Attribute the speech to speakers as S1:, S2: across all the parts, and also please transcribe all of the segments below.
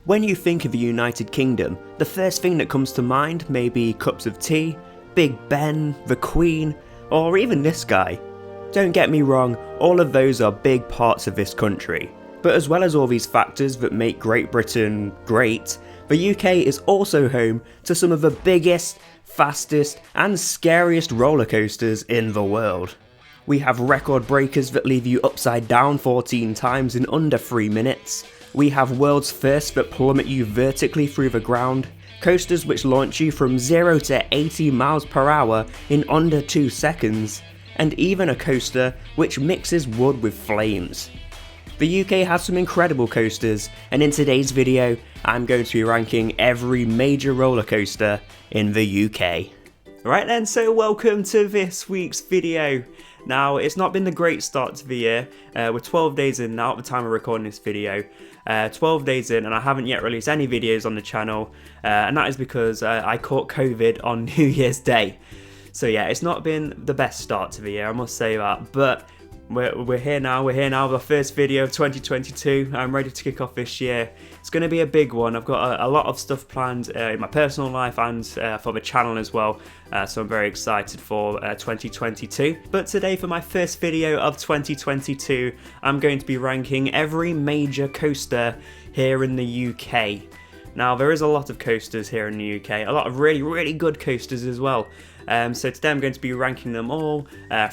S1: When you think of the United Kingdom, the first thing that comes to mind may be cups of tea, Big Ben, the Queen, or even this guy. Don't get me wrong, all of those are big parts of this country. But as well as all these factors that make Great Britain great, the UK is also home to some of the biggest, fastest and scariest roller coasters in the world. We have record breakers that leave you upside down 14 times in under 3 minutes. We have world's first that plummet you vertically through the ground, coasters which launch you from 0 to 80 miles per hour in under 2 seconds, and even a coaster which mixes wood with flames. The UK has some incredible coasters, and in today's video I'm going to be ranking every major roller coaster in the UK. Right then, so welcome to this week's video. Now, it's not been the great start to the year. We're 12 days in now at the time of recording this video. 12 days in and I haven't yet released any videos on the channel, and that is because I caught COVID on New Year's Day. So yeah, it's not been the best start to the year, I must say that, but we're here now with our first video of 2022. I'm ready to kick off this year. It's going to be a big one. I've got a lot of stuff planned in my personal life and for the channel as well, so I'm very excited for 2022. But today, for my first video of 2022, I'm going to be ranking every major coaster here in the UK. Now, there is a lot of coasters here in the UK, a lot of really good coasters as well. So today I'm going to be ranking them all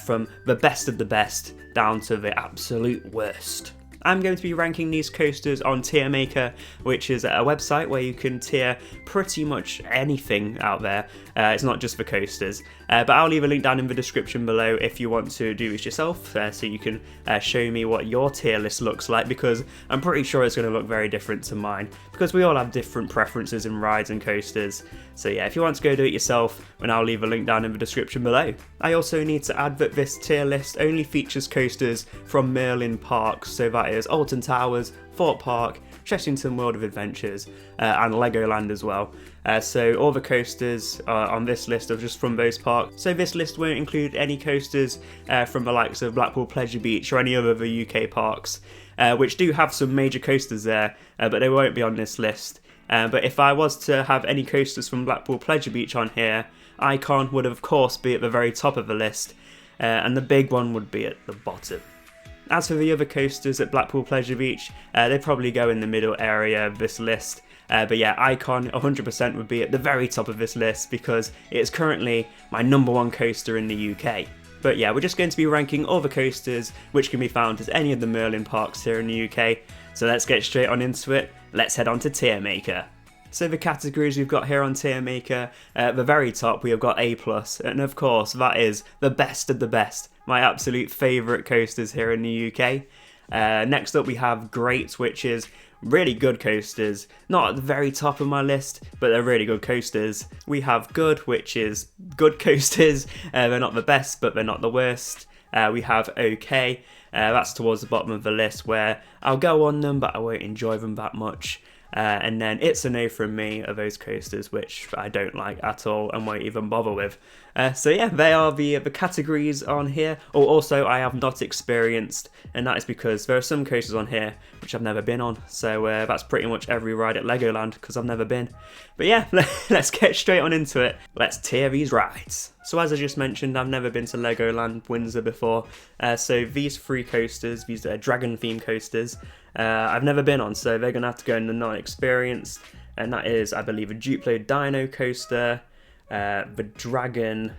S1: from the best of the best down to the absolute worst. I'm going to be ranking these coasters on Tier Maker, which is a website where you can tier pretty much anything out there. It's not just for coasters, but I'll leave a link down in the description below if you want to do this yourself, so you can show me what your tier list looks like, because I'm pretty sure it's going to look very different to mine, because we all have different preferences in rides and coasters. So yeah, if you want to go do it yourself, then I'll leave a link down in the description below. I also need to add that this tier list only features coasters from Merlin parks, so that is Alton Towers, Thorpe Park, Chessington World of Adventures, and Legoland as well. So all the coasters on this list are just from those parks. So this list won't include any coasters from the likes of Blackpool Pleasure Beach or any other of the UK parks, which do have some major coasters there, but they won't be on this list. But if I was to have any coasters from Blackpool Pleasure Beach on here, Icon would of course be at the very top of the list, and the big one would be at the bottom. As for the other coasters at Blackpool Pleasure Beach, they probably go in the middle area of this list. But yeah, Icon 100% would be at the very top of this list because it is currently my #1 coaster in the UK. But yeah, we're just going to be ranking all the coasters which can be found at any of the Merlin parks here in the UK. So let's get straight on into it. Let's head on to Tier Maker. So the categories we've got here on Tier Maker, at the very top we have got A+, and of course that is the best of the best, my absolute favourite coasters here in the UK. Next up we have Great, which is really good coasters, not at the very top of my list, but they're really good coasters. We have Good, which is good coasters, they're not the best, but they're not the worst. We have OK, that's towards the bottom of the list where I'll go on them, but I won't enjoy them that much. And then It's a No from me are those coasters which I don't like at all and won't even bother with. So yeah, they are the categories on here. Oh, also I have not experienced, and that is because there are some coasters on here which I've never been on. So that's pretty much every ride at Legoland because I've never been. But yeah, let's get straight on into it. Let's tier these rides. So as I just mentioned, I've never been to Legoland Windsor before. So these 3 coasters, these dragon themed coasters, I've never been on, so they're going to have to go in the not experienced, and that is, I believe, a Duplo Dino coaster, the Dragon,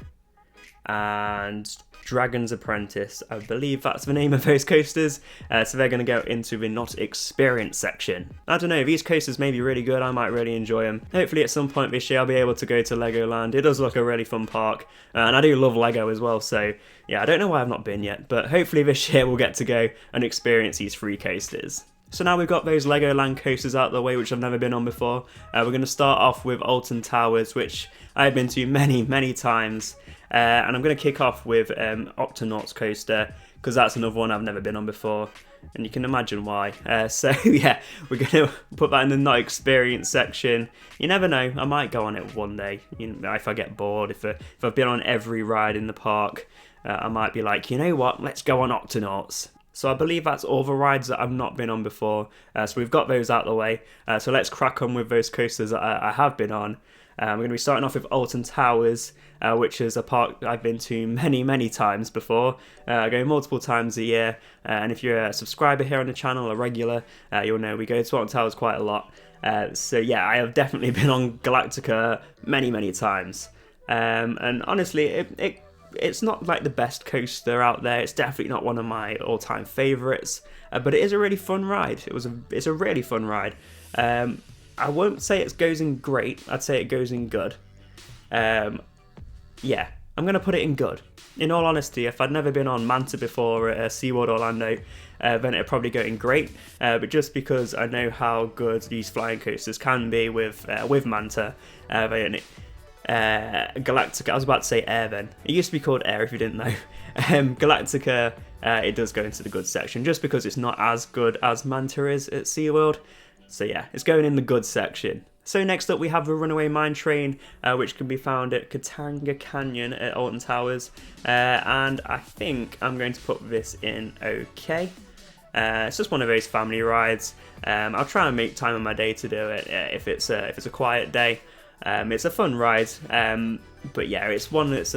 S1: and Dragon's Apprentice. I believe that's the name of those coasters, so they're going to go into the not experienced section. I don't know, these coasters may be really good, I might really enjoy them. Hopefully at some point this year I'll be able to go to Legoland. It does look a really fun park, and I do love Lego as well, so yeah, I don't know why I've not been yet, but hopefully this year we'll get to go and experience these 3 coasters. So now we've got those Legoland coasters out of the way, which I've never been on before. We're going to start off with Alton Towers, which I've been to many times. And I'm going to kick off with Octonauts coaster, because that's another one I've never been on before. And you can imagine why. So yeah, we're going to put that in the not experienced section. You never know, I might go on it one day. You know, if I get bored, if I've been on every ride in the park, I might be like, you know what, let's go on Octonauts. So I believe that's all the rides that I've not been on before. So we've got those out of the way. So let's crack on with those coasters that I have been on. We're going to be starting off with Alton Towers, which is a park I've been to many times before. I go multiple times a year, and if you're a subscriber here on the channel, a regular, you'll know we go to Alton Towers quite a lot. So yeah, I have definitely been on Galactica many times. And honestly, it's not like the best coaster out there. It's definitely not one of my all-time favourites, but it is a really fun ride. It's a really fun ride. I won't say it goes in great. I'd say it goes in good. Yeah, I'm going to put it in good. In all honesty, if I'd never been on Manta before at SeaWorld Orlando, then it'd probably go in great. But just because I know how good these flying coasters can be with Manta, Galactica, I was about to say Air then. It used to be called Air if you didn't know. Galactica, it does go into the good section just because it's not as good as Manta is at SeaWorld. So yeah, it's going in the good section. So next up we have the Runaway Mine Train, which can be found at Katanga Canyon at Alton Towers. And I think I'm going to put this in okay. It's just one of those family rides. I'll try and make time in my day to do it if it's a quiet day. It's a fun ride, but yeah, it's one that's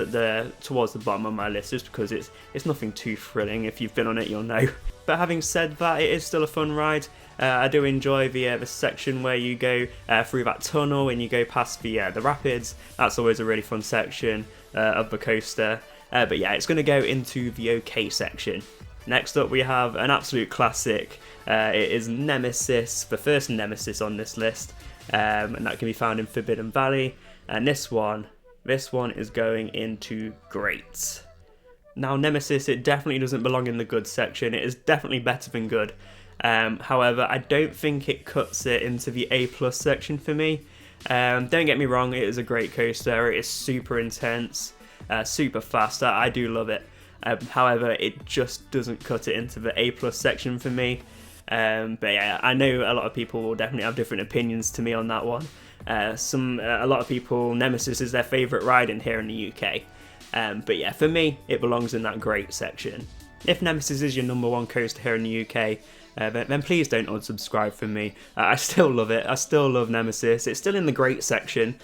S1: towards the bottom of my list just because it's nothing too thrilling. If you've been on it, you'll know. But having said that, it is still a fun ride. I do enjoy the section where you go through that tunnel and you go past the rapids. That's always a really fun section of the coaster. But yeah, it's going to go into the okay section. Next up we have an absolute classic. It is Nemesis, the first Nemesis on this list, and that can be found in Forbidden Valley. And this one is going into great. Now Nemesis, it definitely doesn't belong in the good section. It is definitely better than good. However, I don't think it cuts it into the A+ section for me. Don't get me wrong, it is a great coaster. It is super intense, super fast. I do love it. However, it just doesn't cut it into the A+ section for me. But yeah, I know a lot of people will definitely have different opinions to me on that one. A lot of people, Nemesis is their favourite ride in here in the UK. But yeah, for me, it belongs in that great section. If Nemesis is your number one coaster here in the UK, then please don't unsubscribe from me. I still love it. I still love Nemesis. It's still in the great section.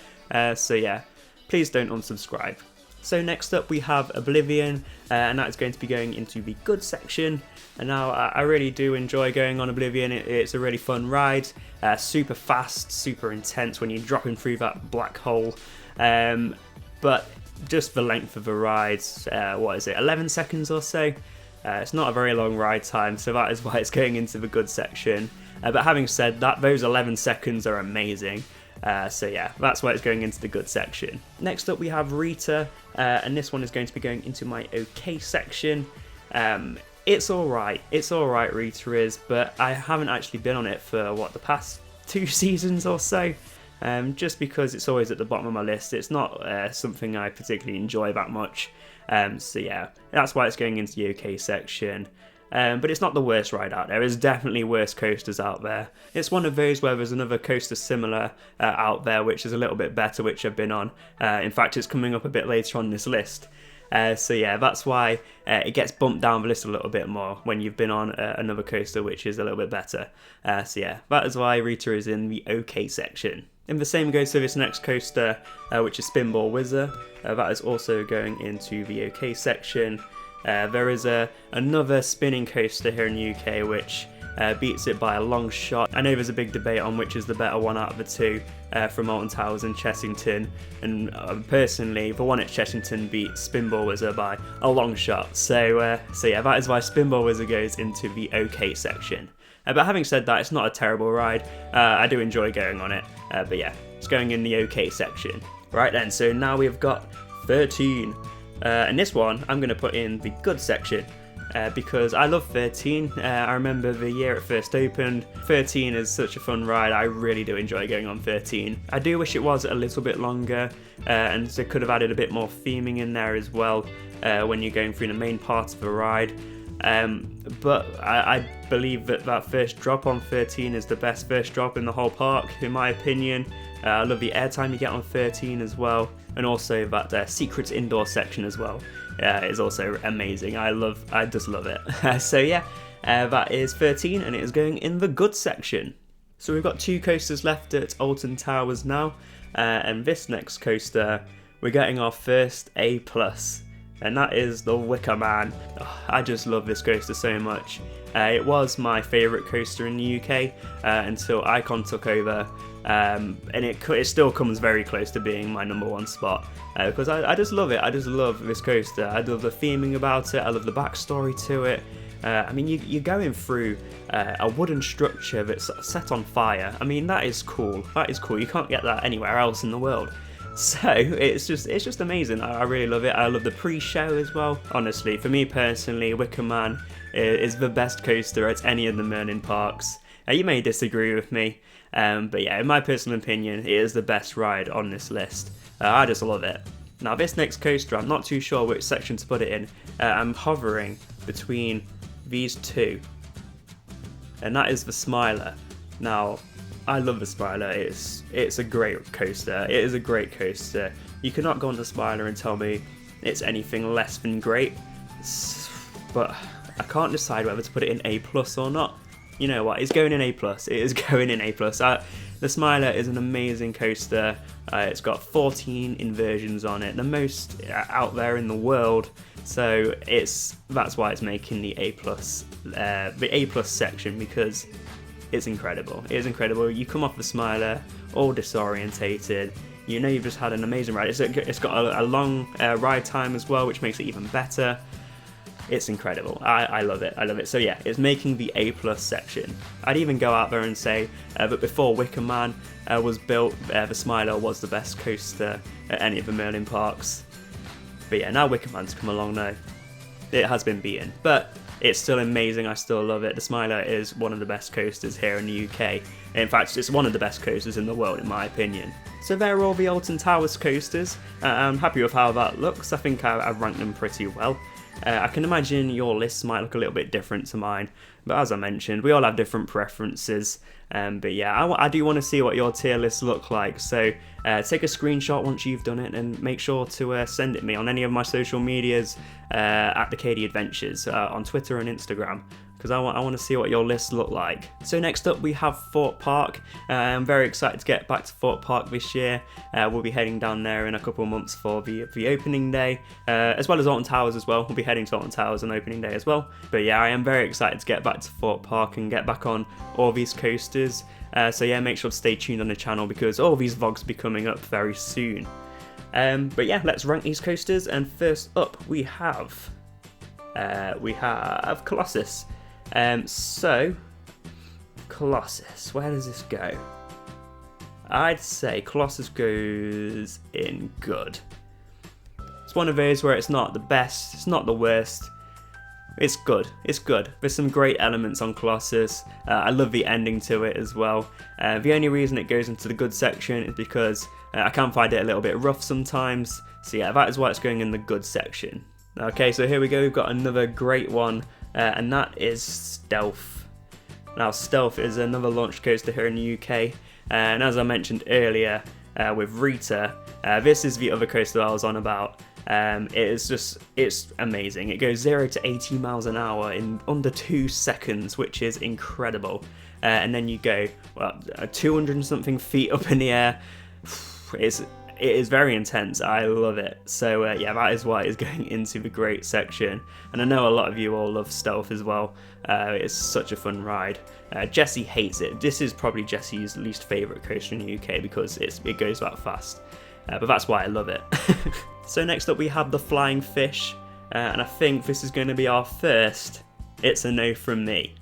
S1: So yeah, please don't unsubscribe. So next up we have Oblivion, and that is going to be going into the good section. And now I really do enjoy going on Oblivion. It's a really fun ride, super fast, super intense when you're dropping through that black hole. But just the length of the ride, 11 seconds or so? It's not a very long ride time, so that is why it's going into the good section. But having said that, those 11 seconds are amazing. So yeah, that's why it's going into the good section. Next up we have Rita, and this one is going to be going into my okay section. It's alright, Rita is, but I haven't actually been on it for, the past 2 seasons or so. Just because it's always at the bottom of my list. It's not something I particularly enjoy that much. So yeah, that's why it's going into the okay section. But it's not the worst ride out there. There's definitely worse coasters out there. It's one of those where there's another coaster similar out there which is a little bit better, which I've been on. In fact, it's coming up a bit later on this list. So yeah, that's why it gets bumped down the list a little bit more when you've been on another coaster which is a little bit better. So yeah, that is why Rita is in the okay section. And the same goes to this next coaster, which is Spinball Wizard. That is also going into the OK section. There is another spinning coaster here in the UK which beats it by a long shot. I know there's a big debate on which is the better one out of the two from Alton Towers and Chessington. And personally, the one at Chessington beats Spinball Wizard by a long shot. So yeah, that is why Spinball Wizard goes into the OK section. But having said that, it's not a terrible ride. I do enjoy going on it. But yeah, it's going in the OK section. Right then, so now we've got 13. And this one, I'm going to put in the good section. Because I love 13. I remember the year it first opened. 13 is such a fun ride. I really do enjoy going on 13. I do wish it was a little bit longer. And they could have added a bit more theming in there as well. When you're going through the main part of the ride. But I believe that first drop on 13 is the best first drop in the whole park, in my opinion. I love the airtime you get on 13 as well, and also that secret indoor section as well. is also amazing. I just love it. So yeah, that is 13, and it is going in the good section. So we've got 2 coasters left at Alton Towers now, and this next coaster, we're getting our first A+, and that is the Wickerman. Oh, I just love this coaster so much. It was my favourite coaster in the UK until Icon took over, and it still comes very close to being my #1 spot, because I just love it. I just love this coaster. I love the theming about it, I love the backstory to it. I mean, you're going through a wooden structure that's set on fire. I mean, that is cool. That is cool. You can't get that anywhere else in the world. So it's just amazing. I really love it. I love the pre-show as well. Honestly, for me personally, Wickerman is the best coaster at any of the Merlin parks. You may disagree with me, but yeah, in my personal opinion, it is the best ride on this list. I just love it. Now this next coaster, I'm not too sure which section to put it in. I'm hovering between these 2, and that is the Smiler. Now, I love the Smiler. It's a great coaster. It is a great coaster. You cannot go on the Smiler and tell me it's anything less than great. But I can't decide whether to put it in A+ or not. You know what? It's going in A+. It is going in A+. The Smiler is an amazing coaster. It's got 14 inversions on it, the most out there in the world. So that's why it's making the A+ section, because it's incredible. It is incredible. You come off the Smiler all disorientated. You know you've just had an amazing ride. It's got a long ride time as well, which makes it even better. It's incredible. I love it. I love it. So yeah, it's making the A+ section. I'd even go out there and say that before Wickerman was built, the Smiler was the best coaster at any of the Merlin parks. But yeah, now Wickerman's come along now. It has been beaten, but it's still amazing. I still love it. The Smiler is one of the best coasters here in the UK. In fact, it's one of the best coasters in the world, in my opinion. So there are all the Alton Towers coasters. I'm happy with how that looks. I think I've ranked them pretty well. I can imagine your lists might look a little bit different to mine, but as I mentioned, we all have different preferences. But yeah, I do want to see what your tier lists look like, so take a screenshot once you've done it, and make sure to send it me on any of my social medias at the KD Adventures on Twitter and Instagram, because I want to see what your lists look like. So next up we have Thorpe Park. I'm very excited to get back to Thorpe Park this year. We'll be heading down there in a couple of months for the opening day, as well as Alton Towers as well. We'll be heading to Alton Towers on opening day as well. But yeah, I am very excited to get back to Thorpe Park and get back on all these coasters. So yeah, make sure to stay tuned on the channel, because all these vlogs will be coming up very soon. But yeah, let's rank these coasters, and first up we have Colossus. So Colossus, where does this go? I'd say Colossus goes in good. It's one of those where it's not the best, it's not the worst. It's good. It's good. There's some great elements on Colossus. I love the ending to it as well. The only reason it goes into the good section is because I can find it a little bit rough sometimes. So yeah, that is why it's going in the good section. Okay, so here we go. We've got another great one, and that is Stealth. Now, Stealth is another launch coaster here in the UK, and as I mentioned earlier with Rita, this is the other coaster I was on about. It's amazing. It goes 0 to 80 miles an hour in under 2 seconds, which is incredible. And then you go 200 and something feet up in the air. It is very intense. I love it. So yeah, that is why it's going into the great section. And I know a lot of you all love Stealth as well. It's such a fun ride. Jessie hates it. This is probably Jessie's least favourite coaster in the UK because it goes that fast. But that's why I love it. So next up we have the Flying Fish, and I think this is going to be our first It's a No from me.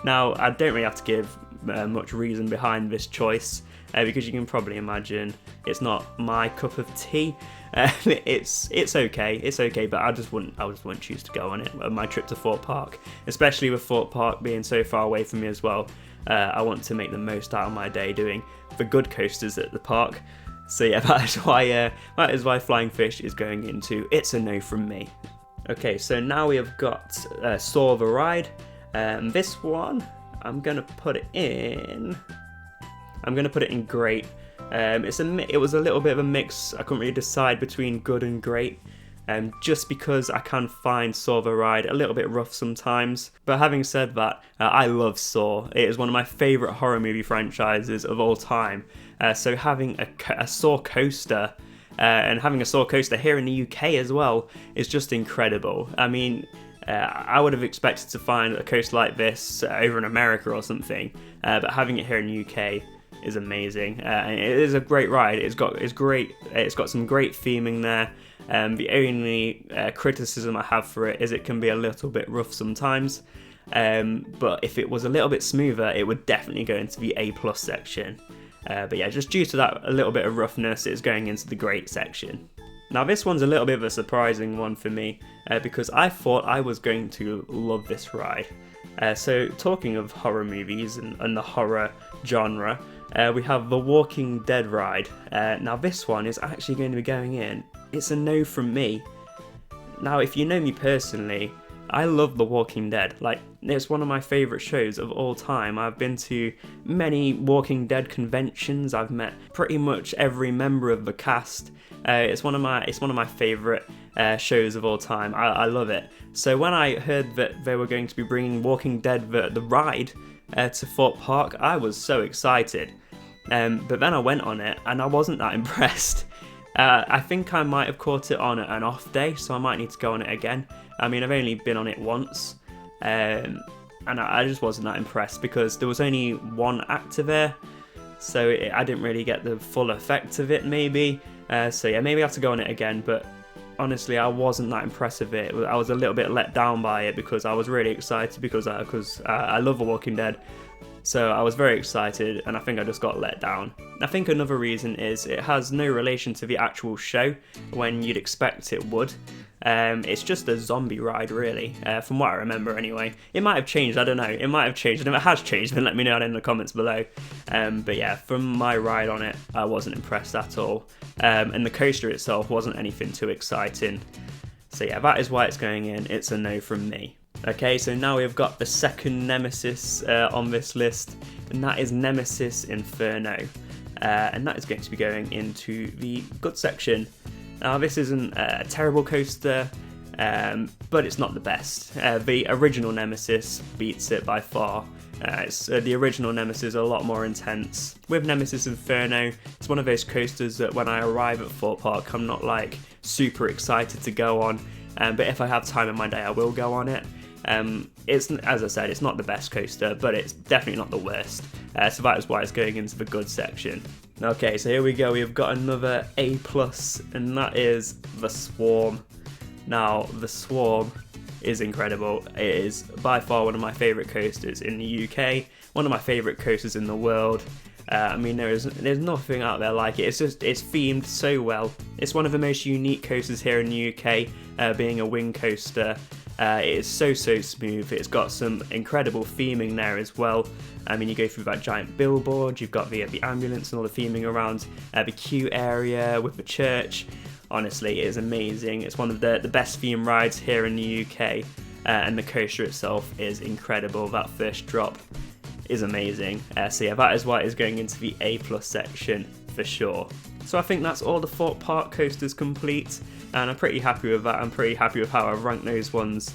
S1: Now, I don't really have to give much reason behind this choice, because you can probably imagine it's not my cup of tea. It's okay, but I just wouldn't choose to go on it on my trip to Thorpe Park, especially with Thorpe Park being so far away from me as well. I want to make the most out of my day doing the good coasters at the park. So yeah, that is why Flying Fish is going into It's a No from me. Okay, so now we have got Saw the Ride. This one, I'm gonna put it in great. It was a little bit of a mix. I couldn't really decide between good and great. just because I can find Saw the ride a little bit rough sometimes. But having said that, I love Saw. It is one of my favourite horror movie franchises of all time. So having a Saw coaster, and having a Saw coaster here in the UK as well, is just incredible. I mean, I would have expected to find a coaster like this over in America or something, but having it here in the UK is amazing. And it is a great ride. It's got some great theming there. The only criticism I have for it is it can be a little bit rough sometimes, but if it was a little bit smoother, it would definitely go into the A+ section. But yeah, just due to that a little bit of roughness, it's going into the great section. Now this one's a little bit of a surprising one for me, because I thought I was going to love this ride. So talking of horror movies and the horror genre, we have the Walking Dead ride. Now this one is actually going to be going in. It's a no from me. Now if you know me personally, I love The Walking Dead. Like, it's one of my favourite shows of all time. I've been to many Walking Dead conventions. I've met pretty much every member of the cast. It's one of my favourite shows of all time. I love it. So when I heard that they were going to be bringing Walking Dead the ride to Thorpe Park, I was so excited. But then I went on it and I wasn't that impressed. I think I might have caught it on an off day, so I might need to go on it again. I mean, I've only been on it once, and I just wasn't that impressed because there was only one actor there, so I didn't really get the full effect of it, maybe. So yeah, maybe I have to go on it again, but honestly, I wasn't that impressed with it. I was a little bit let down by it because I was really excited because I love The Walking Dead. So I was very excited, and I think I just got let down. I think another reason is it has no relation to the actual show when you'd expect it would. It's just a zombie ride, really, from what I remember anyway. It might have changed, I don't know. It might have changed, and if it has changed, then let me know in the comments below. But yeah, from my ride on it, I wasn't impressed at all. And the coaster itself wasn't anything too exciting. So yeah, that is why it's going in. It's a no from me. Okay, so now we've got the second Nemesis on this list, and that is Nemesis Inferno. And that is going to be going into the good section. Now, this isn't a terrible coaster, but it's not the best. The original Nemesis beats it by far. The original Nemesis is a lot more intense. With Nemesis Inferno, it's one of those coasters that when I arrive at Thorpe Park, I'm not like super excited to go on, but if I have time in my day, I will go on it. It's, as I said, it's not the best coaster, but it's definitely not the worst. So that is why it's going into the good section. Okay, so here we go. We've got another A+, and that is the Swarm. Now, the Swarm is incredible. It is by far one of my favourite coasters in the UK, one of my favourite coasters in the world. I mean, there's nothing out there like it. It's themed so well. It's one of the most unique coasters here in the UK, being a wing coaster. It is so smooth. It's got some incredible theming there as well. I mean, you go through that giant billboard, you've got the ambulance and all the theming around the queue area with the church. Honestly, it is amazing. It's one of the best theme rides here in the UK, and the coaster itself is incredible. That first drop is amazing. So yeah, that is why it's going into the A+ section for sure. So I think that's all the Thorpe Park coasters complete, and I'm pretty happy with that. I'm pretty happy with how I've ranked those ones.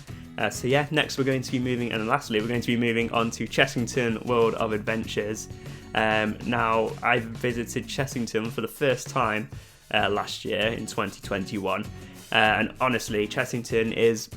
S1: So yeah, next we're going to be moving, and lastly we're going to be moving on to Chessington World of Adventures. Now, I visited Chessington for the first time last year in 2021. And honestly, Chessington is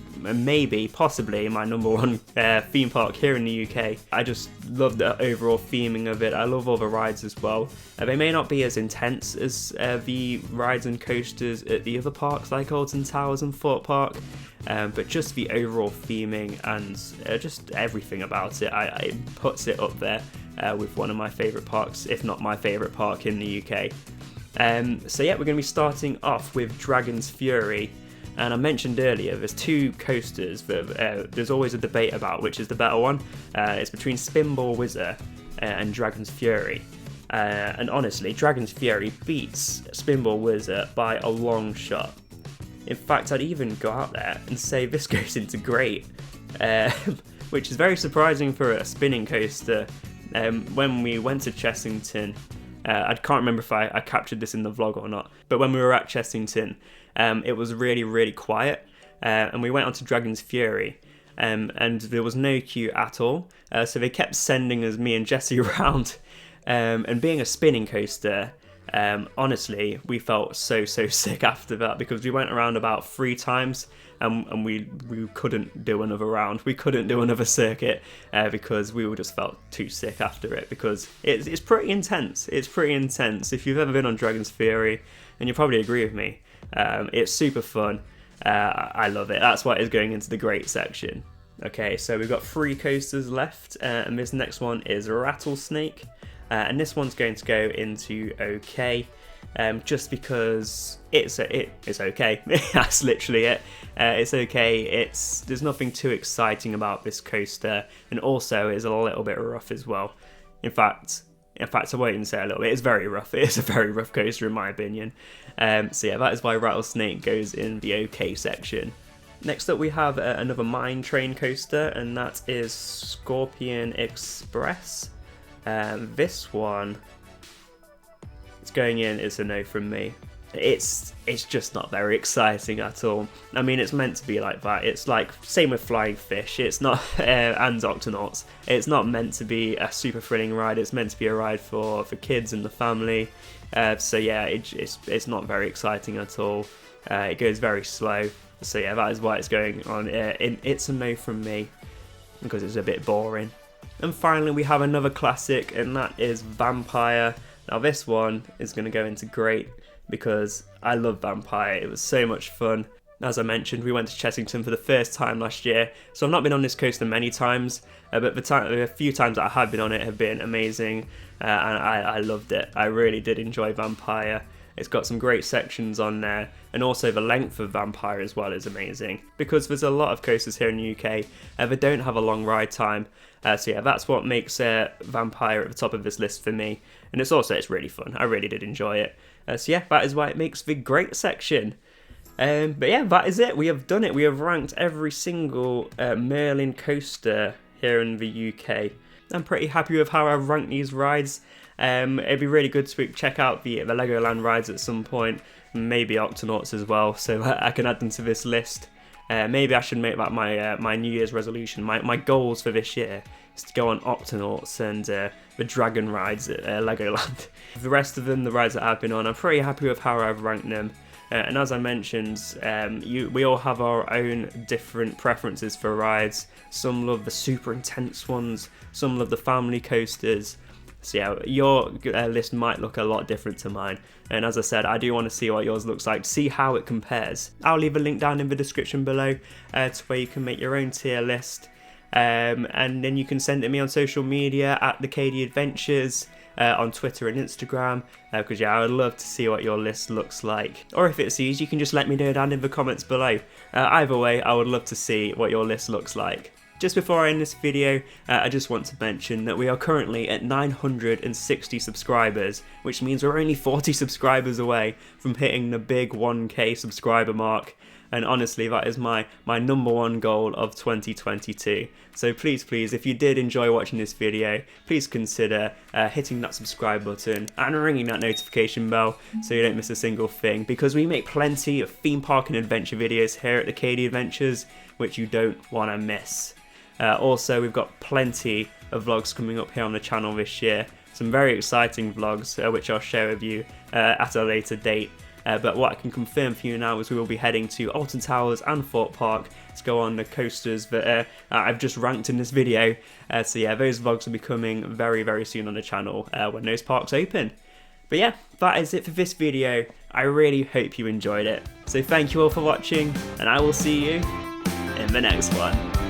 S1: possibly my number one theme park here in the UK. I just love the overall theming of it. I love all the rides as well. They may not be as intense as the rides and coasters at the other parks like Alton Towers and Thorpe Park, but just the overall theming and just everything about it, it puts it up there with one of my favourite parks, if not my favourite park in the UK. So yeah, we're going to be starting off with Dragon's Fury, and I mentioned earlier there's two coasters that there's always a debate about which is the better one. It's between Spinball Wizard and Dragon's Fury, and honestly, Dragon's Fury beats Spinball Wizard by a long shot. In fact, I'd even go out there and say this goes into great, which is very surprising for a spinning coaster. When we went to Chessington, I can't remember if I captured this in the vlog or not, but when we were at Chessington, it was really, really quiet, and we went on to Dragon's Fury, and there was no queue at all, so they kept sending us, me and Jesse, around, and being a spinning coaster, honestly, we felt so sick after that, because we went around about 3 times, and we couldn't do another round. We couldn't do another circuit because we just felt too sick after it, because it's pretty intense. It's pretty intense. If you've ever been on Dragon's Fury, and you probably agree with me, it's super fun. I love it. That's why it's going into the great section. Okay, so we've got 3 coasters left, and this next one is Rattlesnake. And this one's going to go into okay, just because it's okay. That's literally it. It's okay. There's nothing too exciting about this coaster, and also it's a little bit rough as well. In fact, I won't even say a little bit. It's very rough. It's a very rough coaster in my opinion. So yeah, that is why Rattlesnake goes in the okay section. Next up we have another mine train coaster, and that is Scorpion Express. This one, it's going in, it's a no from me. It's just not very exciting at all. I mean, it's meant to be like that. It's like, same with Flying Fish, it's not, and Octonauts. It's not meant to be a super thrilling ride, it's meant to be a ride for kids and the family. So yeah, it's not very exciting at all. It goes very slow. So yeah, that is why it's going on. It's a no from me, because it's a bit boring. And finally we have another classic, and that is Vampire. Now this one is going to go into great, because I love Vampire. It was so much fun. As I mentioned, we went to Chessington for the first time last year, so I've not been on this coaster many times, but the few times that I have been on it have been amazing, and I loved it. I really did enjoy Vampire. It's got some great sections on there, and also the length of Vampire as well is amazing, because there's a lot of coasters here in the UK that don't have a long ride time. So yeah, that's what makes Vampire at the top of this list for me, and it's really fun. I really did enjoy it. So yeah, that is why it makes the great section. But yeah, that is it. We have done it. We have ranked every single Merlin coaster here in the UK. I'm pretty happy with how I've ranked these rides. It'd be really good to check out the Legoland rides at some point, maybe Octonauts as well, so I can add them to this list. Maybe I should make that my New Year's resolution. My goals for this year is to go on Octonauts and the Dragon rides at Legoland. The rest of them, the rides that I've been on, I'm pretty happy with how I've ranked them. And as I mentioned, we all have our own different preferences for rides. Some love the super intense ones, some love the family coasters. So yeah, your list might look a lot different to mine, and as I said, I do want to see what yours looks like, see how it compares. I'll leave a link down in the description below to where you can make your own tier list, and then you can send it to me on social media at the KD Adventures, on Twitter and Instagram, because yeah, I would love to see what your list looks like. Or if it's easy, you can just let me know down in the comments below. Either way, I would love to see what your list looks like. Just before I end this video, I just want to mention that we are currently at 960 subscribers, which means we're only 40 subscribers away from hitting the big 1k subscriber mark. And honestly, that is my #1 goal of 2022. So please, if you did enjoy watching this video, please consider hitting that subscribe button and ringing that notification bell so you don't miss a single thing, because we make plenty of theme park and adventure videos here at the KD Adventures, which you don't want to miss. Also, we've got plenty of vlogs coming up here on the channel this year. Some very exciting vlogs, which I'll share with you at a later date. But what I can confirm for you now is we will be heading to Alton Towers and Thorpe Park to go on the coasters that I've just ranked in this video. So yeah, those vlogs will be coming very soon on the channel when those parks open. But yeah, that is it for this video. I really hope you enjoyed it. So thank you all for watching, and I will see you in the next one.